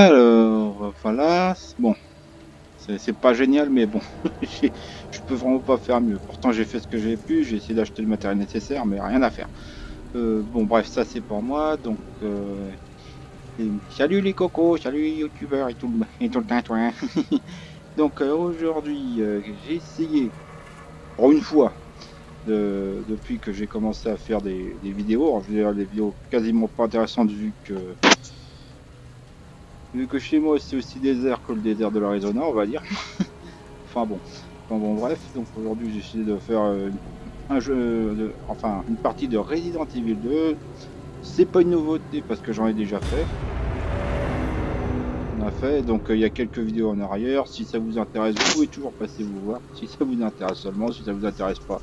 Alors, voilà, bon, c'est pas génial, mais bon, je peux vraiment pas faire mieux. Pourtant, j'ai fait ce que j'ai pu, j'ai essayé d'acheter le matériel nécessaire, mais rien à faire. Bon, bref, ça c'est pour moi, donc salut les cocos, salut les youtubeurs et tout le tintouin. Donc aujourd'hui, j'ai essayé, pour une fois, depuis que j'ai commencé à faire des vidéos, alors, je veux dire des vidéos quasiment pas intéressantes vu que chez moi c'est aussi désert que le désert de l'Arizona, on va dire. Enfin bon, bref, donc aujourd'hui j'ai décidé de faire un jeu, enfin une partie de Resident Evil 2. C'est pas une nouveauté parce que j'en ai déjà fait. On a fait, donc il y a quelques vidéos en arrière. Si ça vous intéresse, vous pouvez toujours passer vous voir. Si ça vous intéresse seulement, si ça vous intéresse pas,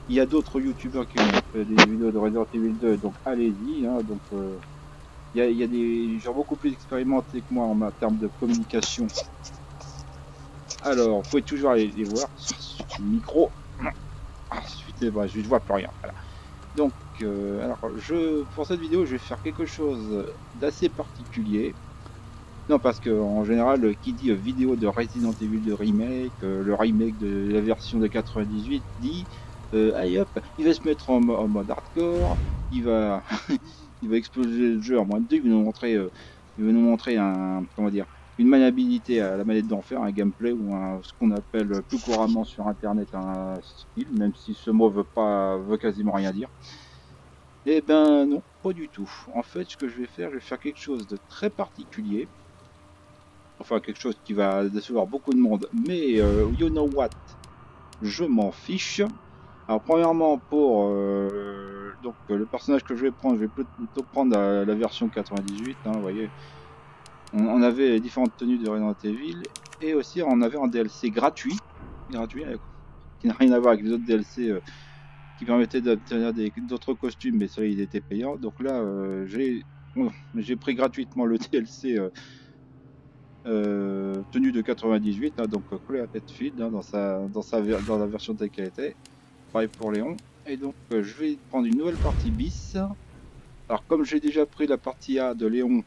il y a d'autres youtubeurs qui ont fait des vidéos de Resident Evil 2, donc allez-y. Hein, donc il y a des gens beaucoup plus expérimentés que moi en termes de communication. Alors, vous pouvez toujours aller les voir. Micro. Ensuite, je ne vois plus rien. Voilà. Donc, alors, pour cette vidéo, je vais faire quelque chose d'assez particulier. Non, parce que en général, qui dit vidéo de Resident Evil 2 remake, le remake de la version de 98, dit allez hop, il va se mettre en mode hardcore, il va, il va exploser le jeu en moins de 2, il va nous montrer un, comment dire, une maniabilité à la manette d'enfer, un gameplay ou ce qu'on appelle plus couramment sur internet un skill, même si ce mot veut quasiment rien dire. Eh ben non, pas du tout. En fait, ce que je vais faire quelque chose de très particulier. Enfin, quelque chose qui va décevoir beaucoup de monde. Mais you know what? Je m'en fiche. Alors, premièrement, pour donc le personnage que je vais prendre, je vais plutôt prendre la version 98. Hein, vous voyez, on avait les différentes tenues de Resident Evil. Et aussi, on avait un DLC gratuit qui n'a rien à voir avec les autres DLC qui permettaient d'obtenir d'autres costumes, mais celui il était payant. Donc là, j'ai pris gratuitement le DLC tenue de 98, hein, donc Claire Hetfield, hein, dans la version telle qu'elle était. Pareil pour Léon. Et donc je vais prendre une nouvelle partie bis. Alors comme j'ai déjà pris la partie A de Léon, de toute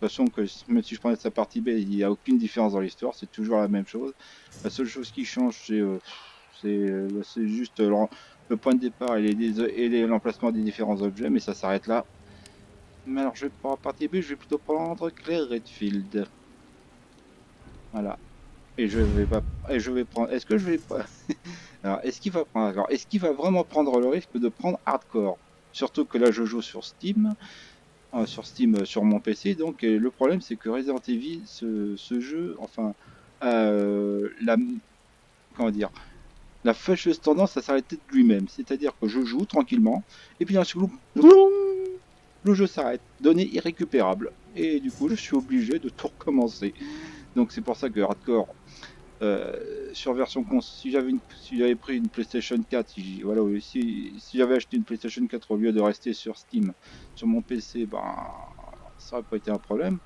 façon que même si je prenais sa partie B, il n'y a aucune différence dans l'histoire, c'est toujours la même chose. La seule chose qui change, c'est juste le point de départ et l'emplacement des différents objets, mais ça s'arrête là. Mais alors je vais pour la partie B, je vais plutôt prendre Claire Redfield. Voilà. Et je vais prendre. Est-ce que je vais pas. Alors, est-ce qu'il va prendre. Alors, est-ce qu'il va vraiment prendre le risque de prendre hardcore? Surtout que là, je joue sur Steam. Sur mon PC. Donc, et le problème, c'est que Resident Evil, ce jeu, enfin, comment dire, la fâcheuse tendance à s'arrêter de lui-même. C'est-à-dire que je joue tranquillement, et puis d'un seul coup, le jeu s'arrête, données irrécupérables. Et du coup, je suis obligé de tout recommencer. Donc, c'est pour ça que hardcore. Sur version si j'avais pris une PlayStation 4, si j'avais acheté une PlayStation 4 au lieu de rester sur Steam, sur mon PC, ben ça aurait pas été un problème.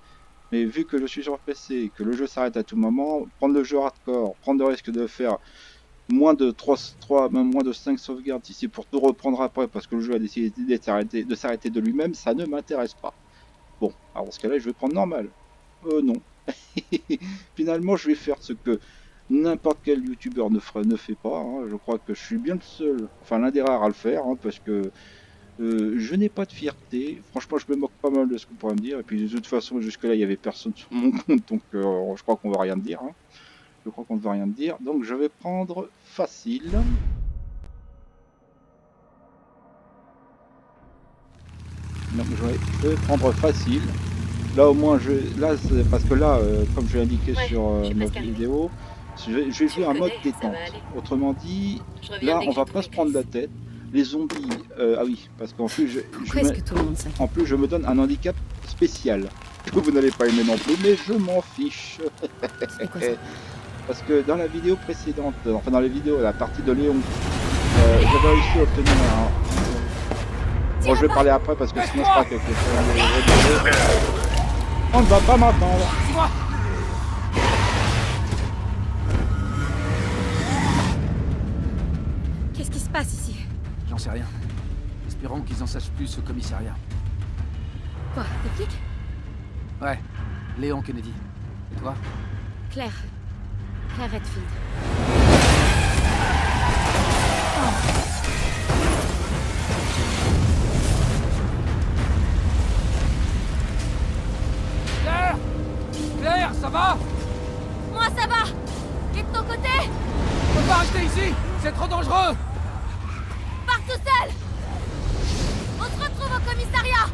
Mais vu que je suis sur PC, que le jeu s'arrête à tout moment, prendre le jeu hardcore, prendre le risque de faire moins de 3 même moins de 5 sauvegardes, si c'est pour tout reprendre après parce que le jeu a décidé de s'arrêter de lui-même, ça ne m'intéresse pas. Bon, alors dans ce cas-là, je vais prendre normal. Non. Finalement, je vais faire ce que n'importe quel youtubeur ne fait pas. Hein. Je crois que je suis bien le seul, enfin l'un des rares à le faire, hein, parce que je n'ai pas de fierté. Franchement, je me moque pas mal de ce qu'on pourrait me dire. Et puis de toute façon, jusque-là, il n'y avait personne sur mon compte, donc je crois qu'on va rien me dire. Hein. Je crois qu'on ne va rien me dire. Donc je vais prendre facile. Donc je vais prendre facile. Là au moins, parce que là, comme je l'ai indiqué sur ma vidéo, je vais jouer en mode détente. Autrement dit, là, on va pas se prendre la tête. Les zombies, ah oui, parce qu'en plus, je me donne un handicap spécial que vous n'allez pas aimer non plus, mais je m'en fiche. Parce que dans la vidéo précédente, enfin dans les vidéos, la partie de Léon, j'avais réussi à obtenir un. Bon, je vais parler après parce que sinon je crois que on ne va pas m'entendre. Qu'est-ce qui se passe ici? J'en sais rien. Espérons qu'ils en sachent plus au commissariat. Quoi, des flics? Ouais. Léon Kennedy. Et toi? Claire. Claire Redfield. Claire! Claire, ça va? Moi, ça va. Et de ton côté? On peut pas rester ici! C'est trop dangereux! Pars tout seul. On se retrouve au commissariat.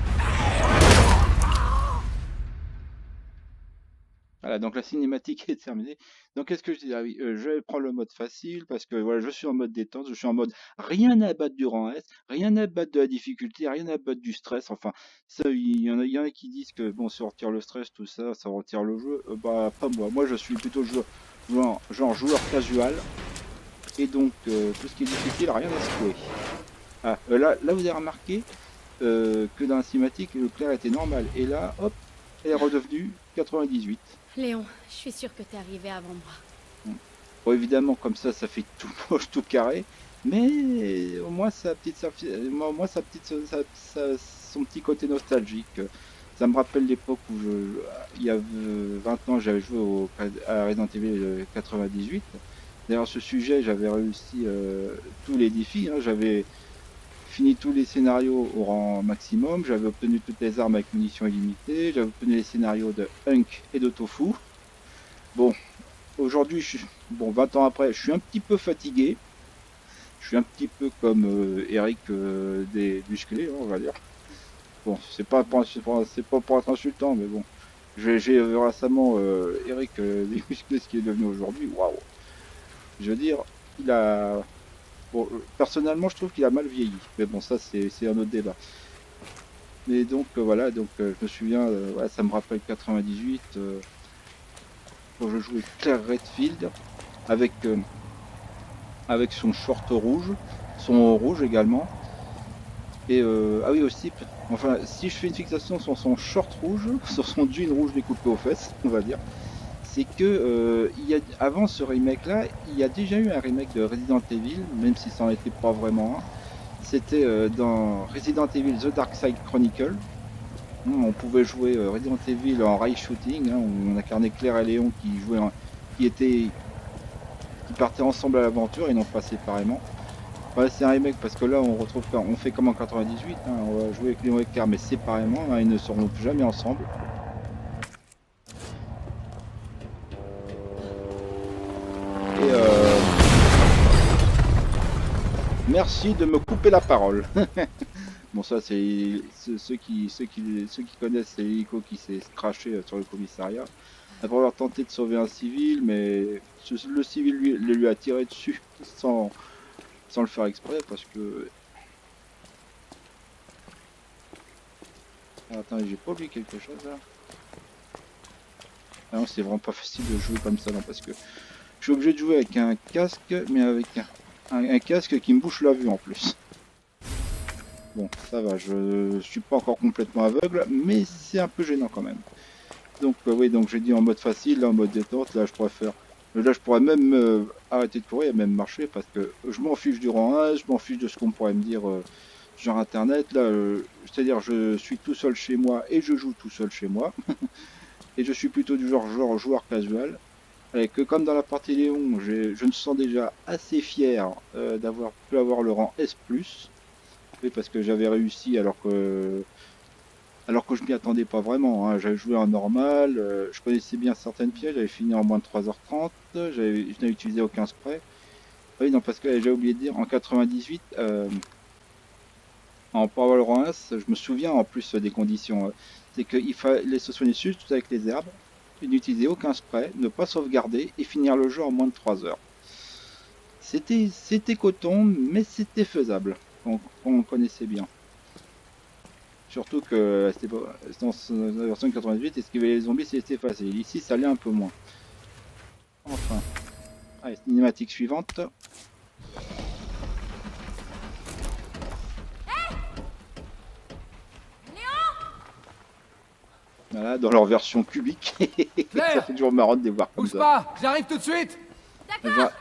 Voilà, donc la cinématique est terminée. Donc qu'est-ce que je dis? Ah oui, je vais prendre le mode facile parce que voilà, je suis en mode détente, je suis en mode rien à battre du rang S, rien à battre de la difficulté, rien à battre du stress. Enfin, ça, il y en a qui disent que bon, ça retire le stress, tout ça, ça retire le jeu. Bah, pas moi. Moi, je suis plutôt genre joueur casual. Et donc, tout ce qui est difficile, rien à secouer. Ah, là, vous avez remarqué que dans la cinématique, le clair était normal. Et là, hop, elle est redevenue 98. Léon, je suis sûre que t'es arrivé avant moi. Bon, évidemment, comme ça fait tout moche, tout carré. Mais au moins, son petit côté nostalgique. Ça me rappelle l'époque où il y a 20 ans, j'avais joué à Resident Evil 98. D'ailleurs, ce sujet, j'avais réussi tous les défis. Hein. J'avais fini tous les scénarios au rang maximum. J'avais obtenu toutes les armes avec munitions illimitées. J'avais obtenu les scénarios de Hunk et de Tofu. Bon, aujourd'hui, 20 ans après, je suis un petit peu fatigué. Je suis un petit peu comme Eric des musclés, on va dire. Bon, c'est pas pour être insultant, mais bon. J'ai récemment Eric des musclés, ce qui est devenu aujourd'hui. Waouh! Je veux dire, il a... Bon, personnellement, je trouve qu'il a mal vieilli. Mais bon, ça, c'est un autre débat. Mais donc, voilà, donc je me souviens, ouais, ça me rappelle 98, quand je jouais Claire Redfield, avec son short rouge, son haut rouge également. Et, ah oui, aussi, enfin, si je fais une fixation sur son short rouge, sur son jean rouge découpé aux fesses, on va dire, c'est que avant ce remake là, il y a déjà eu un remake de Resident Evil, même si ça n'en était pas vraiment un. C'était dans Resident Evil The Dark Side Chronicle. On pouvait jouer Resident Evil en rail shooting, hein, où on incarnait Claire et Léon qui partaient ensemble à l'aventure et non pas séparément. Ouais, c'est un remake parce que là on fait comme en 98, hein, on va jouer avec Léon et Claire mais séparément, hein, ils ne seront plus jamais ensemble. Et merci de me couper la parole. Bon, ça c'est ceux qui connaissent, c'est l'hélico qui s'est crashé sur le commissariat après avoir tenté de sauver un civil, mais le civil lui a tiré dessus sans le faire exprès parce que... Ah, attends, j'ai pas oublié quelque chose là. Ah non, c'est vraiment pas facile de jouer comme ça, non, parce que je suis obligé de jouer avec un casque, mais avec un casque qui me bouche la vue en plus. Bon, ça va, je suis pas encore complètement aveugle, mais c'est un peu gênant quand même. Donc oui, donc j'ai dit en mode facile, là en mode détente, là je pourrais même arrêter de courir et même marcher parce que je m'en fiche du rang 1, je m'en fiche de ce qu'on pourrait me dire sur internet. Là, c'est-à-dire je suis tout seul chez moi et je joue tout seul chez moi. Et je suis plutôt du genre joueur casual. Et que comme dans la partie Léon, je me sens déjà assez fier d'avoir pu avoir le rang S+. Oui, parce que j'avais réussi alors que je m'y attendais pas vraiment, hein. J'avais joué en normal, je connaissais bien certaines pièces, j'avais fini en moins de 3h30, je n'avais utilisé aucun spray. Oui, non, parce que j'ai oublié de dire, en 98, en Power Rang S, je me souviens en plus des conditions, c'est qu'il fallait se soigner juste avec les herbes, n'utiliser aucun spray, ne pas sauvegarder et finir le jeu en moins de 3 heures. C'était coton, mais c'était faisable, on connaissait bien. Surtout que c'était dans la version 98, esquiver les zombies c'était facile. Ici ça allait un peu moins. Enfin. Allez, cinématique suivante. Voilà, dans leur version cubique. Ça fait toujours marrant de les voir comme Bouge ça. pas, j'arrive tout de suite.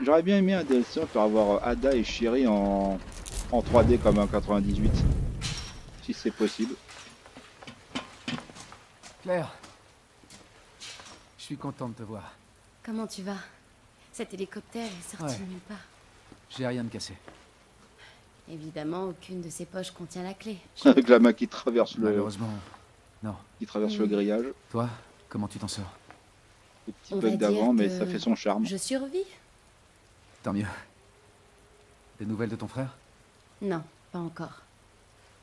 J'aurais bien aimé un DLC pour avoir Ada et Sherry en 3D comme en 98. Si c'est possible. Claire, suis content de te voir. Comment tu vas? Cet hélicoptère est sorti Ouais. de nulle part. J'ai rien de cassé. Évidemment, aucune de ces poches contient la clé. Avec la main qui traverse Malheureusement, non. le grillage. Toi, comment tu t'en sors? Le petit On va bug dire d'avant, mais que ça fait son charme. Je survis? Tant mieux. Des nouvelles de ton frère? Non, pas encore.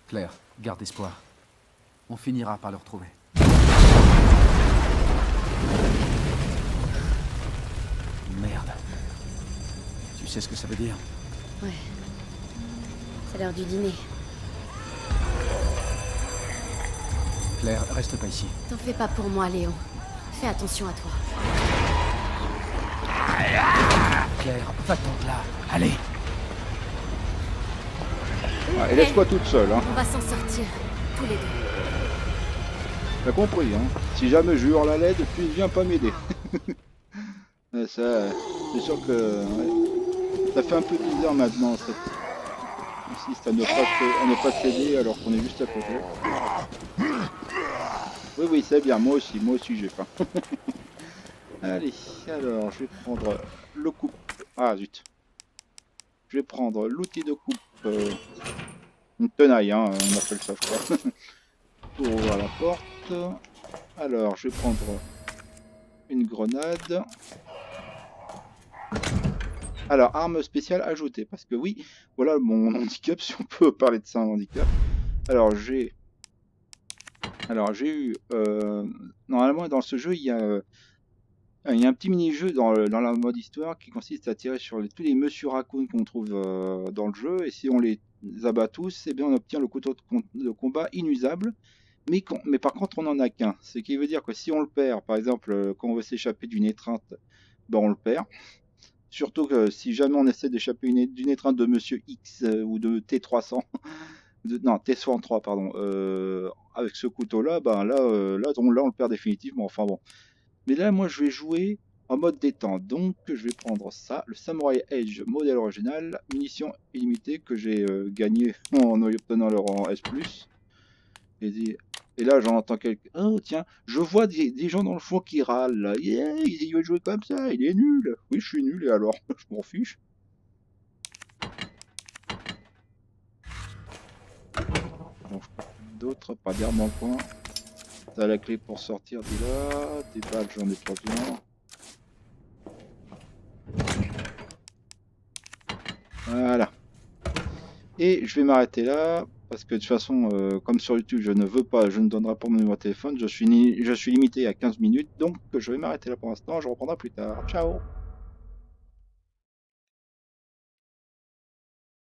Claire, garde espoir. On finira par le retrouver. Merde. Tu sais ce que ça veut dire? Ouais. C'est l'heure du dîner. Claire, reste pas ici. T'en fais pas pour moi, Léon. Fais attention à toi. Claire, va-t'en de là. Allez. Ah, et laisse-toi toute seule, hein. On va s'en sortir, tous les deux. T'as compris, hein. Si jamais je hurle à l'aide, tu ne viens pas m'aider. Ça, c'est sûr que ouais, ça fait un peu bizarre maintenant, cette insiste à ne pas s'aider alors qu'on est juste à côté. Oui, oui, c'est bien, moi aussi j'ai faim. Allez, alors je vais prendre le coupe. Ah zut. Je vais prendre l'outil de coupe. Une tenaille, hein, on appelle ça, je crois. Pour ouvrir la porte. Alors, je vais prendre une grenade. Alors, arme spéciale ajoutée. Parce que oui, voilà mon handicap, si on peut parler de ça, un handicap. Alors, j'ai eu... normalement, dans ce jeu, il y a un petit mini-jeu dans la mode histoire qui consiste à tirer sur tous les Monsieur Raccoon qu'on trouve dans le jeu. Et si on les abat tous, eh bien, on obtient le couteau de combat inusable. Mais par contre, on n'en a qu'un. Ce qui veut dire que si on le perd, par exemple, quand on veut s'échapper d'une étreinte, ben on le perd. Surtout que si jamais on essaie d'échapper d'une étreinte de Monsieur X ou de T300, non, T63, pardon, avec ce couteau-là, ben là, on le perd définitivement. Enfin bon. Mais là, moi, je vais jouer en mode détente. Donc, je vais prendre ça, le Samurai Edge modèle original, munitions illimitées que j'ai gagné en obtenant le rang S+. Et là, j'en entends quelqu'un. Oh, tiens, je vois des gens dans le fond qui râlent. Là. Yeah, il veut jouer comme ça, il est nul. Oui, je suis nul, et alors je m'en fiche. Bon, d'autres, pas d'armes en coin. T'as la clé pour sortir de là. Des balles, j'en ai pas besoin. Voilà. Et je vais m'arrêter là. Parce que de toute façon, comme sur YouTube, je ne donnerai pas mon numéro de téléphone. Je suis limité à 15 minutes. Donc, je vais m'arrêter là pour l'instant. Je reprendrai plus tard. Ciao!